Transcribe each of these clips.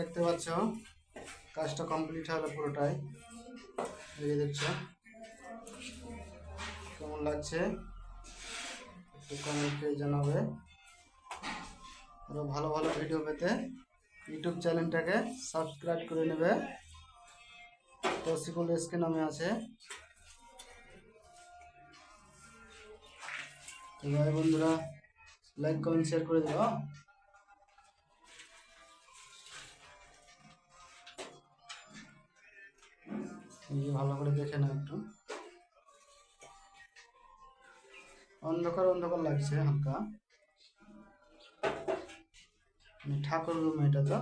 দেখতে পাচ্ছ কাজটা কমপ্লিট হলো পুরোটাই। এই দেখছো কেমন লাগছে একটু কমেন্টে জানাবে। আরো ভালো ভালো ভিডিও পেতে ইউটিউব চ্যানেলটাকে সাবস্ক্রাইব করে নেবে। তৌসিফুল এসকে নামে আছে। তো ভাই বন্ধুরা লাইক কমেন্ট শেয়ার করে দিও। ভালো করে দেখে নাও, একটু অন্ধকার অন্ধকার লাগছে হালকা, ঠাকুর রুম এটা তো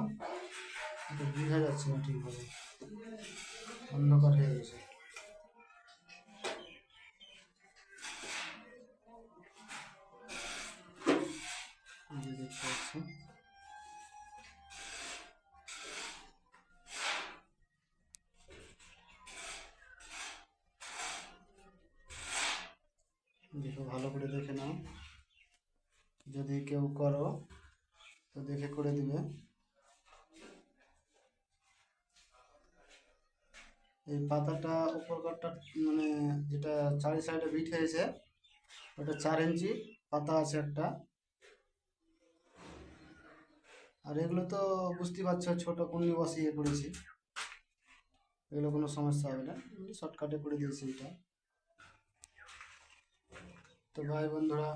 বোঝা যাচ্ছে না ঠিকভাবে, অন্ধকার হয়ে গেছে। দেখতে পাচ্ছি দেখো, ভালো করে দেখে নাও। যদি কেউ করো তো দেখে করে দিবে। এই পাতাটা উপরকারটা মানে যেটা চারি সাইডে বিট হয়েছে ওটা 4 ইঞ্চি পাতা আছে একটা। আর এগুলো তো বুঝতে পারছো ছোট কুন্নি বসিয়ে করেছি, এগুলো কোনো সমস্যা হবে না, শর্টকাটে করে দিয়েছি এটা। তো ভাই বন্ধুরা